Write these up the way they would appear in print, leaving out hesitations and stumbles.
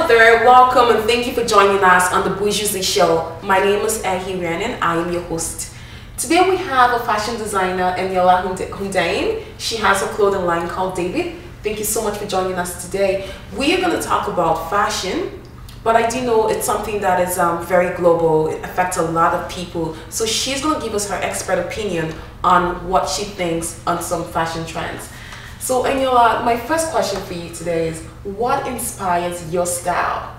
further, welcome and thank you for joining us on the Bourgeoisie show. My name is Ehi Rhiannon. I am your host. Today we have a fashion designer, Eniola Hundain. She has a clothing line called David. Thank you so much for joining us today. We are going to talk about fashion, but I do know it's something that is very global. It affects a lot of people. So she's going to give us her expert opinion on what she thinks on some fashion trends. So Eniola, my first question for you today is, what inspires your style?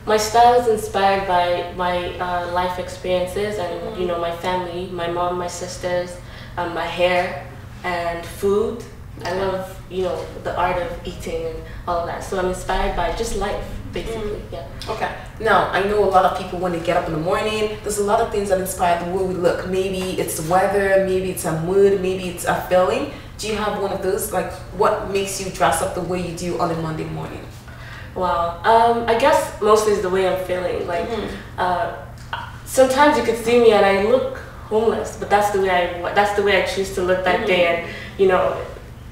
My style is inspired by my life experiences and you know, my family, my mom, my sisters, my hair and food. I love, you know, the art of eating and all of that. So I'm inspired by just life, basically. Yeah. Okay. Now, I know a lot of people when they get up in the morning, there's a lot of things that inspire the way we look. Maybe it's the weather, maybe it's a mood, maybe it's a feeling. Do you have one of those? Like, what makes you dress up the way you do on a Monday morning? Wow. I guess mostly is the way I'm feeling. Like, sometimes you could see me and I look homeless, but that's the way I choose to look that day, and you know,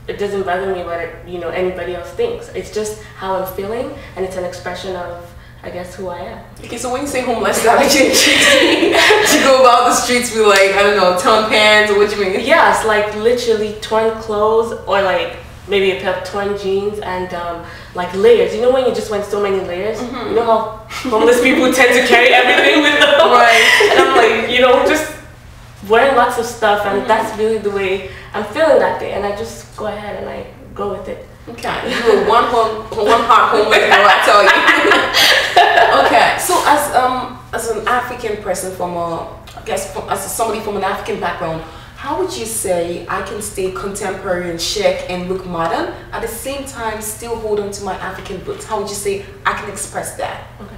it doesn't bother me what you know anybody else thinks. It's just how I'm feeling, and it's an expression of, I guess, who I am. Okay, so when you say homeless, that actually to go about the streets with, like, I don't know, torn pants, or what do you mean? Yeah, it's like literally torn clothes, or like maybe a pair of torn jeans and like layers. You know when you just went so many layers? You know how homeless people tend to carry everything with them? Right. And I'm like, you know, just wearing lots of stuff, and that's really the way I'm feeling that day, and I just go ahead and I go with it. Okay, you were one heart homeless girl, I tell you. Okay, so as an African person from as somebody from an African background, how would you say I can stay contemporary and chic and look modern at the same time still hold on to my African roots? How would you say I can express that? Okay.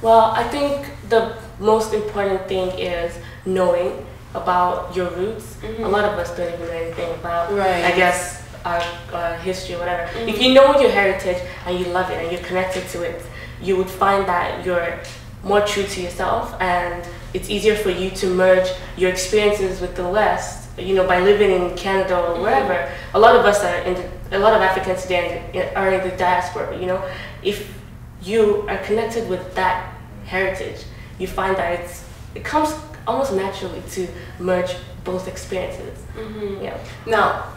Well, I think the most important thing is knowing about your roots. A lot of us don't even know anything about, I guess, our history or whatever. If you know your heritage and you love it and you're connected to it, you would find that you're more true to yourself, and it's easier for you to merge your experiences with the West. You know, by living in Canada or wherever, a lot of us are a lot of Africans today are in the diaspora. You know, if you are connected with that heritage, you find that it comes almost naturally to merge both experiences. Yeah. Now,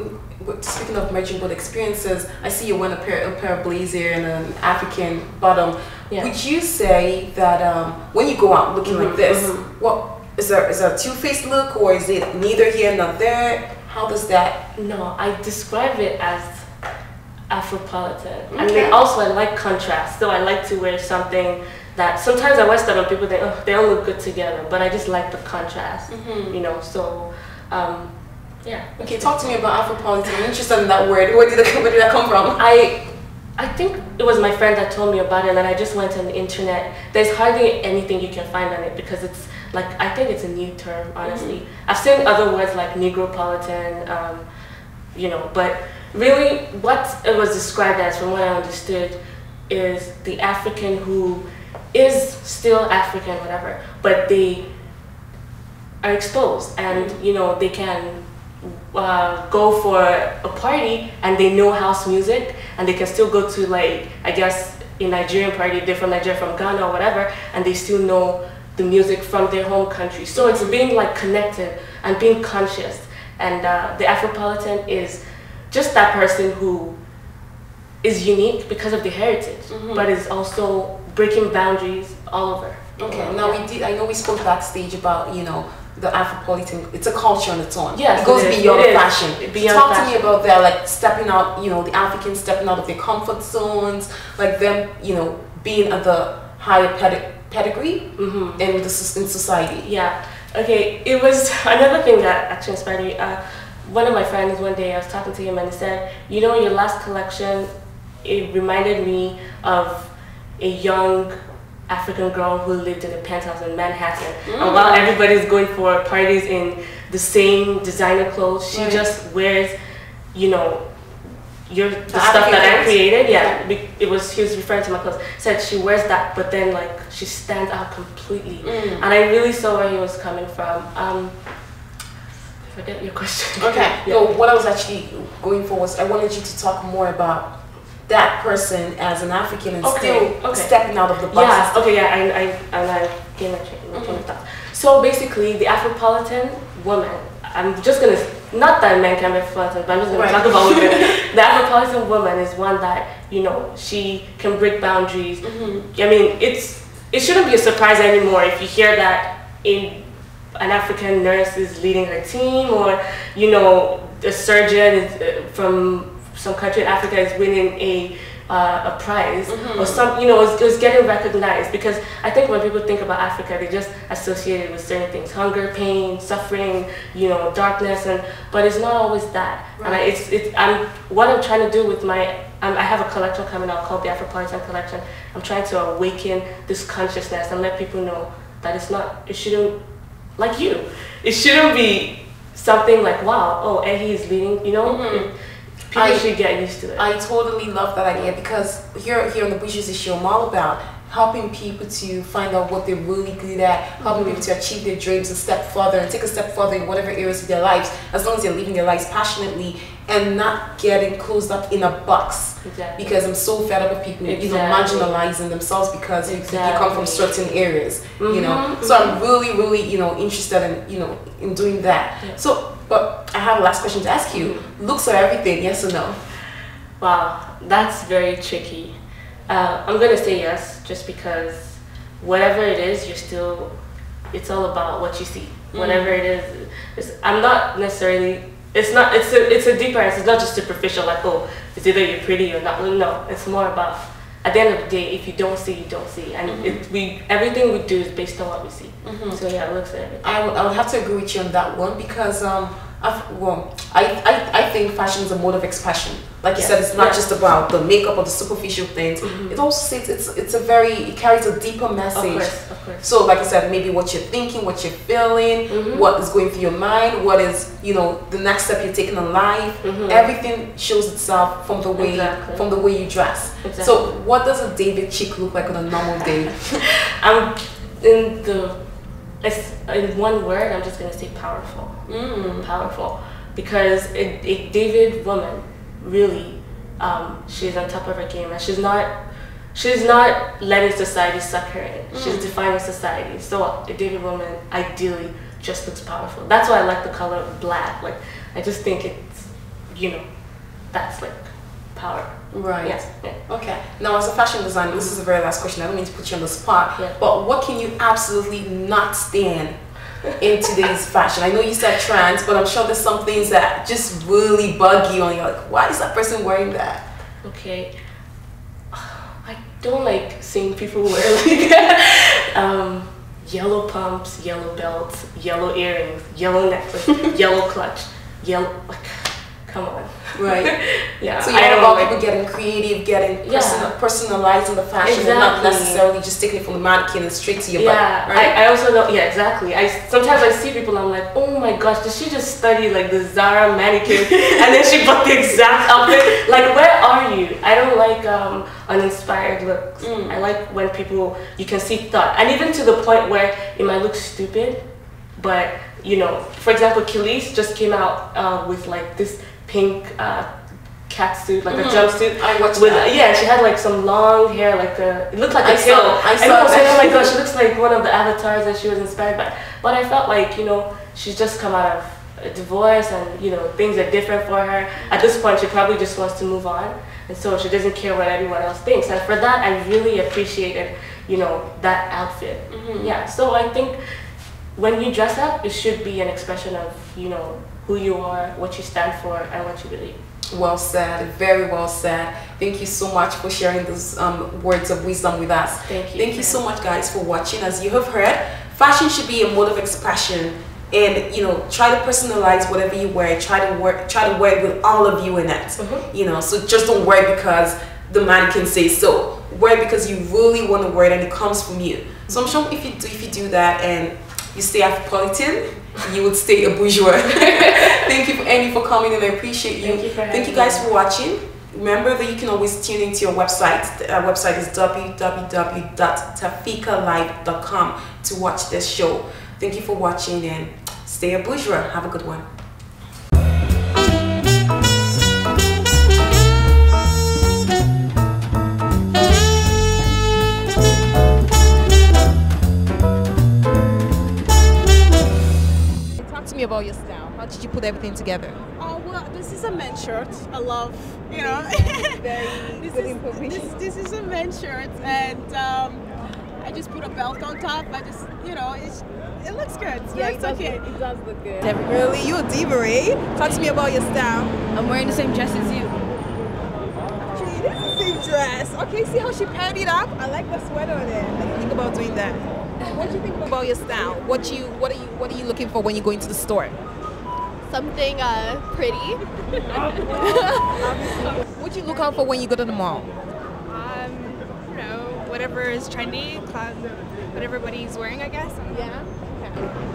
speaking of merging both experiences, I see you wearing a pair of blazer and an African bottom. Yeah. Would you say that when you go out looking like this, what is there a two-faced look, or is it neither here nor there? How does that? No, I describe it as Afropolitan. And then also I like contrast, so I like to wear something that sometimes I wear stuff and people think, oh, they don't look good together, but I just like the contrast, you know, so yeah. Okay, talk to me about Afropolitan. I'm interested in that word. Where did that come from? I think it was my friend that told me about it, and I just went on the internet. There's hardly anything you can find on it because it's like, I think it's a new term, honestly. I've seen other words like Negropolitan, you know, but really what it was described as, from what I understood, is the African who is still African, whatever, but they are exposed, and you know, they can go for a party and they know house music, and they can still go to, like, I guess a Nigerian party, they're from Nigeria, from Ghana or whatever, and they still know the music from their home country. So it's being like connected and being conscious, and the Afropolitan is just that person who is unique because of the heritage, but is also breaking boundaries all over. Okay, now I know we spoke backstage about, you know, the Afropolitan, it's a culture on its own. Yes, it goes beyond fashion. Talk to me about that, like stepping out, you know, the Africans stepping out of their comfort zones, like them, you know, being at the higher pedigree in society. Yeah, okay, it was another thing that actually inspired me. One of my friends, one day I was talking to him and he said, you know, your last collection, it reminded me of a young African girl who lived in a penthouse in Manhattan. And while everybody's going for parties in the same designer clothes, she just wears, you know, the stuff that I created. Yeah, he was referring to my clothes. Said she wears that, but then like she stands out completely. And I really saw where he was coming from. Forget your question. Okay. No, what I was actually going for was I wanted you to talk more about that person as an African and Okay, still stepping out of the box. Yeah, okay, yeah, I came my train of thought. So basically, the Afropolitan woman, I'm just gonna, not that men can be Afropolitan, but I'm just gonna talk about women. The Afropolitan woman is one that, you know, she can break boundaries. I mean, it shouldn't be a surprise anymore if you hear that an African nurse is leading her team, or, you know, a surgeon is, from some country in Africa is winning a prize, or some, you know, it's getting recognized, because I think when people think about Africa, they just associate it with certain things: hunger, pain, suffering, you know, darkness, but it's not always that. Right. And what I'm trying to do with my, I have a collection coming out called the Afropolitan Collection. I'm trying to awaken this consciousness and let people know that it shouldn't, like you, it shouldn't be something like, wow, oh, Ehi is leading, you know. People should get used to it. I totally love that idea, because here on the Bourgeoisie show, I'm all about helping people to find out what they're really good at, helping people to achieve their dreams and step further and take a step further in whatever areas of their lives, as long as they're living their lives passionately and not getting closed up in a box. Exactly. Because I'm so fed up with people, you know, marginalizing themselves because you come from certain areas, you know. So I'm really, you know, interested in, you know, in doing that. Yeah. So, but I have a last question to ask you. Looks are everything, yes or no? Wow, that's very tricky. I'm going to say yes, just because whatever it is, it's all about what you see. Whatever it is, I'm not necessarily, it's a deeper answer. It's not just superficial, like, oh, it's either you're pretty or not. No, it's more about, at the end of the day, if you don't see, you don't see. And everything we do is based on what we see. So yeah, it looks at everything. I would have to agree with you on that one, because I think fashion is a mode of expression. Like you said, it's not just about the makeup or the superficial things. It also it carries a deeper message. Of course. So like I said, maybe what you're thinking, what you're feeling, what is going through your mind, what is, you know, the next step you're taking in life. Everything shows itself from the way you dress. Exactly. So what does a David chick look like on a normal day? In one word, I'm just gonna say powerful. Powerful, because a David woman, really, she's on top of her game, and she's not letting society suck her in. She's defining society. So a David woman ideally just looks powerful. That's why I like the color black. Like, I just think it's, you know, that's like power. Right. Yeah. Okay. Now, as a fashion designer, this is the very last question. I don't mean to put you on the spot, but what can you absolutely not stand in today's fashion? I know you said trends, but I'm sure there's some things that just really bug you, and you're like, why is that person wearing that? Okay. I don't like seeing people wear like yellow pumps, yellow belts, yellow earrings, yellow necklace, yellow clutch, yellow, like, come on. Right. Yeah. So you're all about people getting creative, getting personalizing the fashion, and not necessarily just taking it from the mannequin and straight to your butt. Right? I also don't. Yeah, exactly. Sometimes I see people, I'm like, oh my gosh, did she just study like the Zara mannequin and then she bought the exact outfit? Like, where are you? I don't like uninspired looks. I like when you can see thought, and even to the point where it might look stupid, but, you know, for example, Khalees just came out with like this pink cat suit, like a jumpsuit. I watched that. Yeah, she had like some long hair, like it looked like a tail. I saw said, oh my gosh, she looks like one of the avatars that she was inspired by. But I felt like, you know, she's just come out of a divorce, and, you know, things are different for her. At this point, she probably just wants to move on, and so she doesn't care what everyone else thinks. And for that, I really appreciated, you know, that outfit. Yeah, so I think when you dress up, it should be an expression of, you know, who you are, what you stand for, and what you believe. Well said, very well said. Thank you so much for sharing those words of wisdom with us. Thank you. Thank you so much, guys, for watching. As you have heard, fashion should be a mode of expression, and, you know, try to personalize whatever you wear. Try to wear it with all of you in it. You know, so just don't wear it because the mannequin says so. Wear it because you really want to wear it and it comes from you. So I'm sure if you do that and you stay Afropolitan, you would stay a bourgeois. Thank you, Annie, for coming, and I appreciate you. Thank you guys for watching. Remember that you can always tune into your website. Our website is www.tafikalive.com to watch this show. Thank you for watching, and stay a bourgeois. Have a good one. about your style? How did you put everything together? Oh, well, this is a men's shirt. I love, you know. Very good information. This is a men's shirt, and I just put a belt on top. I just, you know, it looks good. Yeah, it's okay. It does look good. Really? You a diva, eh? Talk to me about your style. I'm wearing the same dress as you. Actually, it is the same dress. Okay, see how she paired it up? I like the sweater on it. What do you think about doing that? What do you think about your style? What are you looking for when you go into the store? Something pretty. What do you look out for when you go to the mall? You know, whatever is trendy, what everybody's wearing, I guess. Yeah.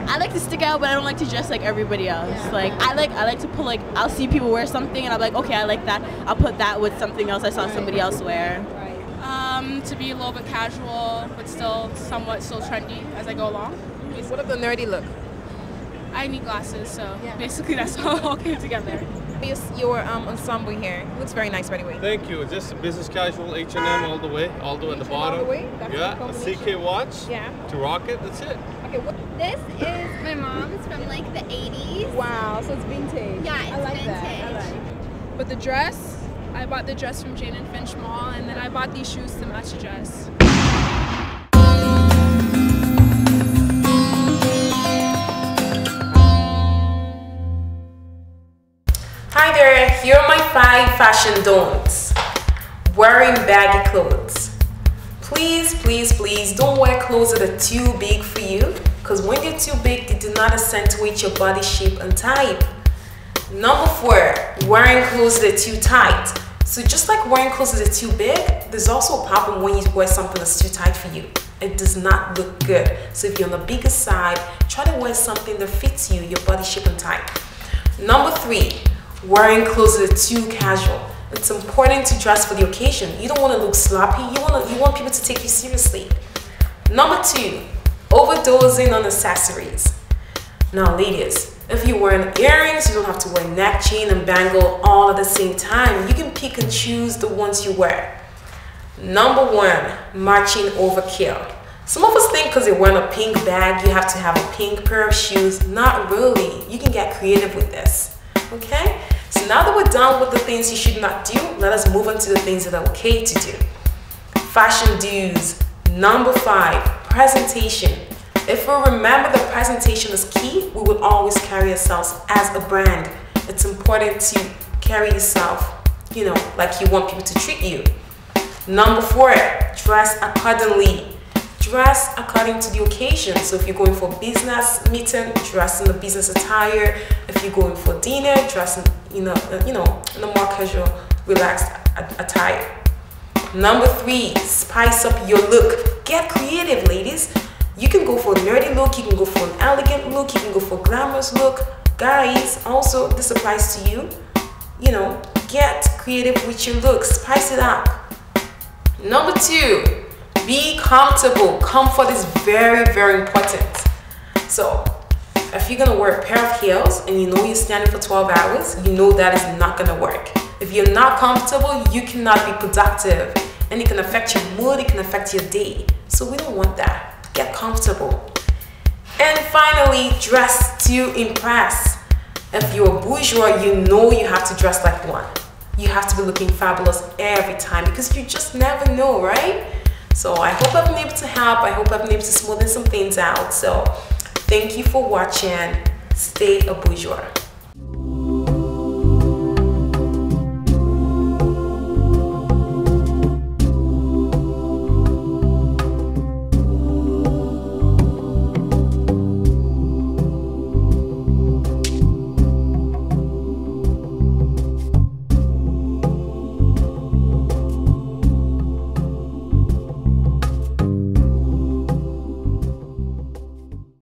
I like to stick out, but I don't like to dress like everybody else. Yeah. Like I like to put, like, I'll see people wear something, and I'm like, okay, I like that. I'll put that with something else I saw somebody else wear. To be a little bit casual, but still trendy as I go along. What of the nerdy look? I need glasses, so basically that's how it all came together. Your ensemble here looks very nice, by the way. Thank you. Just a business casual H&M all the way at the bottom. All the way? That's yeah, a CK watch. Yeah. To rock it. That's it. Okay. This is my mom's from like the 80s. Wow, so it's vintage. Yeah, it's I like vintage. That. But the dress, I bought the dress from Jane and Finch Mall, and then I bought these shoes to match the dress. Hi there, here are my 5 fashion don'ts. Wearing baggy clothes. Please, please, please don't wear clothes that are too big for you, because when they're too big, they do not accentuate your body shape and type. Number 4, wearing clothes that are too tight. So just like wearing clothes that are too big, there's also a problem when you wear something that's too tight for you. It does not look good. So if you're on the bigger side, try to wear something that fits you, your body shape and type. Number 3, wearing clothes that are too casual. It's important to dress for the occasion. You don't want to look sloppy. You want people to take you seriously. Number 2, overdosing on accessories. Now, ladies, if you're wearing earrings, you don't have to wear neck chain and bangle all at the same time. You can pick and choose the ones you wear. Number 1, matching overkill. Some of us think because they're wearing a pink bag, you have to have a pink pair of shoes. Not really. You can get creative with this. Okay? So now that we're done with the things you should not do, let us move on to the things that are okay to do. Fashion do's. Number 5, presentation. If we remember that presentation is key, we will always carry ourselves as a brand. It's important to carry yourself, you know, like you want people to treat you. Number 4, dress accordingly. Dress according to the occasion. So if you're going for a business meeting, dress in the business attire. If you're going for dinner, dress in a more casual, relaxed attire. Number 3, spice up your look. Get creative, ladies. You can go for a nerdy look, you can go for an elegant look, you can go for a glamorous look. Guys, also this applies to you. You know, get creative with your look, spice it up. Number 2, be comfortable. Comfort is very, very important. So if you're gonna wear a pair of heels and you know you're standing for 12 hours, you know that is not gonna work. If you're not comfortable, you cannot be productive, and it can affect your mood, it can affect your day. So we don't want that. Get comfortable. And finally, dress to impress. If you're a bourgeois, you know you have to dress like one. You have to be looking fabulous every time, because you just never know, right? So I hope I've been able to help. I hope I've been able to smoothen some things out. So thank you for watching. Stay a bourgeois.